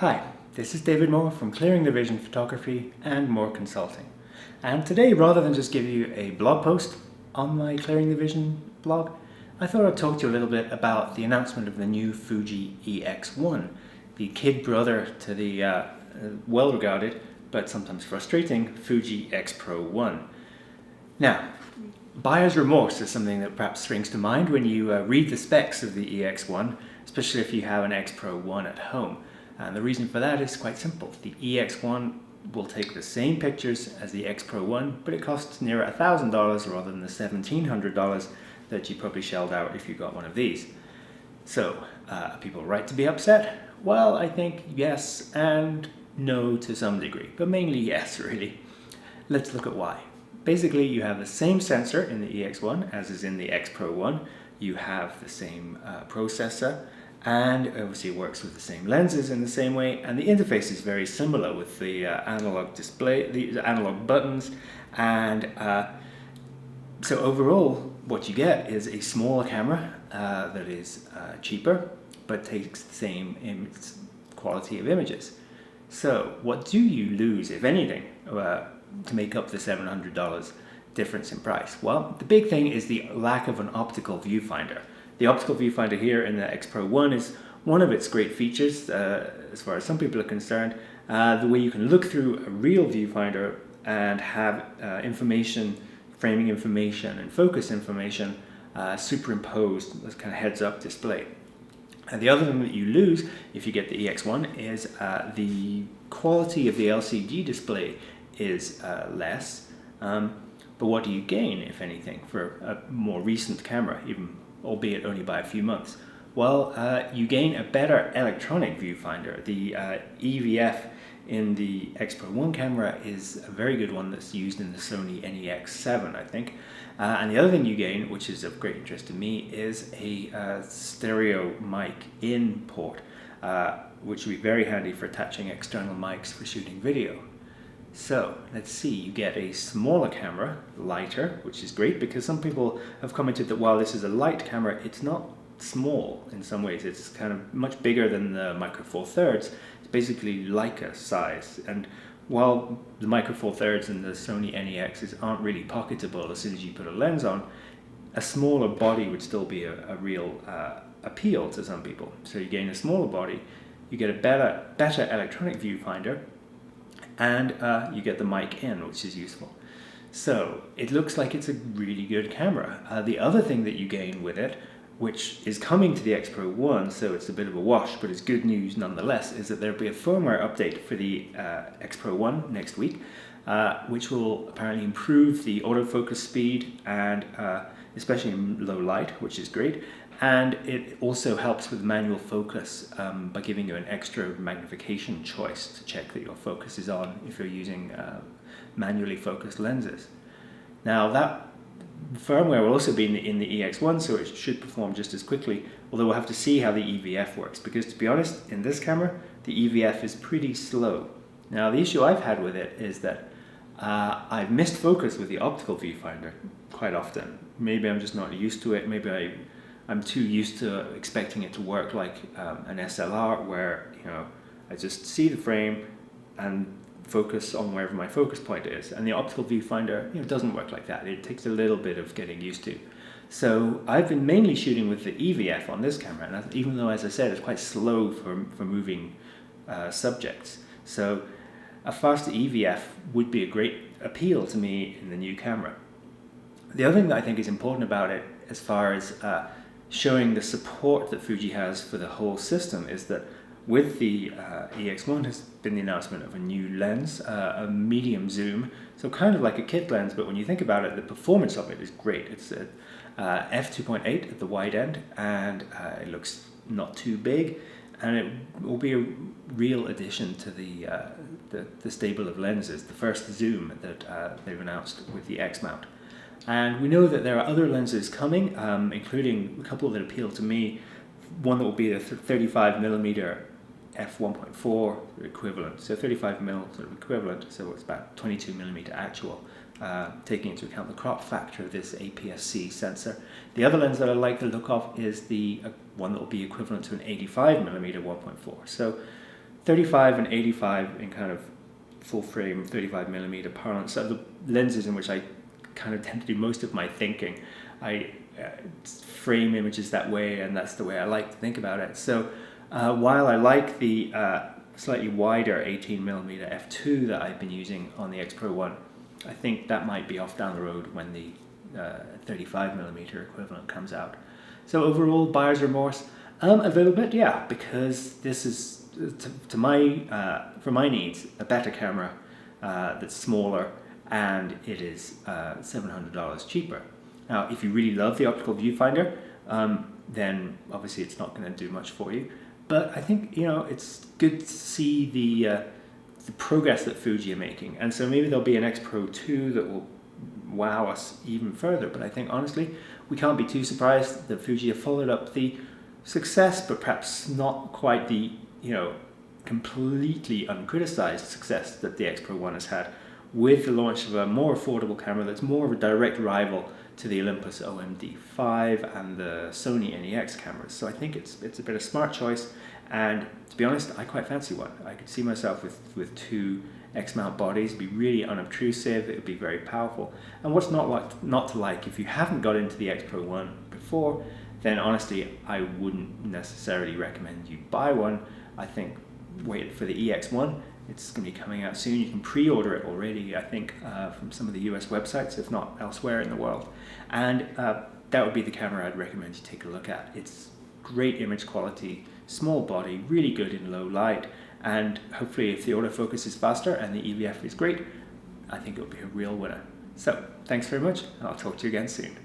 Hi, this is David Moore from Clearing the Vision Photography and More Consulting. And today, rather than just give you a blog post on my Clearing the Vision blog, I thought I'd talk to you a little bit about the announcement of the new Fuji X-E1, the kid brother to the well-regarded but sometimes frustrating Fuji X-Pro1. Now, buyer's remorse is something that perhaps springs to mind when you read the specs of the EX1, especially if you have an X-Pro1 at home. And the reason for that is quite simple. The EX1 will take the same pictures as the X-Pro1, but it costs near $1,000 rather than the $1,700 that you probably shelled out if you got one of these. So, are people right to be upset? Well, I think yes and no to some degree, but mainly yes, really. Let's look at why. Basically, you have the same sensor in the EX1 as is in the X-Pro1. You have the same processor, and obviously it works with the same lenses in the same way, and the interface is very similar with the analog display, the analog buttons, and so overall what you get is a smaller camera that is cheaper but takes the same quality of images. So what do you lose, if anything, to make up the $700 difference in price? Well, the big thing is the lack of an optical viewfinder. The optical viewfinder here in the X-Pro1 is one of its great features, as far as some people are concerned, the way you can look through a real viewfinder and have information, framing information and focus information superimposed as kind of heads-up display. And the other thing that you lose if you get the EX1 is the quality of the LCD display is less, but what do you gain, if anything, for a more recent camera, even albeit only by a few months? Well, you gain a better electronic viewfinder. The EVF in the X-Pro1 camera is a very good one that's used in the Sony NEX7, I think. And the other thing you gain, which is of great interest to me, is a stereo mic in port, which would be very handy for attaching external mics for shooting video. So let's see, you get a smaller camera, lighter, which is great because some people have commented that while this is a light camera, it's not small in some ways. It's kind of much bigger than the Micro Four Thirds. It's basically Leica size. And while the Micro Four Thirds and the Sony NEXs aren't really pocketable as soon as you put a lens on, a smaller body would still be a real appeal to some people. So you gain a smaller body, you get a better electronic viewfinder, and you get the mic in, which is useful. So it looks like it's a really good camera. The other thing that you gain with it, which is coming to the X-Pro1, so it's a bit of a wash, but it's good news nonetheless, is that there'll be a firmware update for the X-Pro1 next week, which will apparently improve the autofocus speed, and especially in low light, which is great. And it also helps with manual focus by giving you an extra magnification choice to check that your focus is on if you're using manually focused lenses. Now that firmware will also be in the EX1, so it should perform just as quickly, although we'll have to see how the EVF works, because to be honest, in this camera, the EVF is pretty slow. Now the issue I've had with it is that I've missed focus with the optical viewfinder quite often. Maybe I'm just not used to it, maybe I'm too used to expecting it to work like an SLR, where I just see the frame and focus on wherever my focus point is. And the optical viewfinder doesn't work like that. It takes a little bit of getting used to. So I've been mainly shooting with the EVF on this camera, and even though, as I said, it's quite slow for moving subjects. So a faster EVF would be a great appeal to me in the new camera. The other thing that I think is important about it, as far as showing the support that Fuji has for the whole system, is that with the EX1 has been the announcement of a new lens, a medium zoom, so kind of like a kit lens, but when you think about it, the performance of it is great. It's a f2.8 at the wide end, and it looks not too big, and it will be a real addition to the stable of lenses, the first zoom that they've announced with the X mount. And we know that there are other lenses coming, including a couple that appeal to me. One that will be the 35mm f1.4 equivalent, so 35mm sort of equivalent, so it's about 22mm actual, taking into account the crop factor of this APS-C sensor. The other lens that I like the look of is the one that will be equivalent to an 85mm 1.4. So 35 and 85 in kind of full frame 35mm parlance are the lenses in which I kind of tend to do most of my thinking. I frame images that way, and that's the way I like to think about it. So while I like the slightly wider 18mm f2 that I've been using on the X-Pro1, I think that might be off down the road when the 35mm equivalent comes out. So overall, buyer's remorse a little bit, yeah, because this is to my for my needs a better camera that's smaller, and it is $700 cheaper. Now, if you really love the optical viewfinder, then obviously it's not going to do much for you. But I think, you know, it's good to see the progress that Fuji are making, and so maybe there'll be an X-Pro2 that will wow us even further. But I think honestly, we can't be too surprised that Fuji have followed up the success, but perhaps not quite the, you know, completely uncriticized success that the X-Pro1 has had, with the launch of a more affordable camera that's more of a direct rival to the Olympus OMD5 and the Sony NEX cameras. So I think it's a bit of a smart choice, and to be honest, I quite fancy one. I could see myself with two X-mount bodies. It'd be really unobtrusive, it would be very powerful. And what's not to like, if you haven't got into the X-Pro1 before, then honestly I wouldn't necessarily recommend you buy one. I think wait for the EX1. It's going to be coming out soon. You can pre-order it already, I think, from some of the US websites, if not elsewhere in the world. And that would be the camera I'd recommend you take a look at. It's great image quality, small body, really good in low light, and hopefully if the autofocus is faster and the EVF is great, I think it'll be a real winner. So, thanks very much, and I'll talk to you again soon.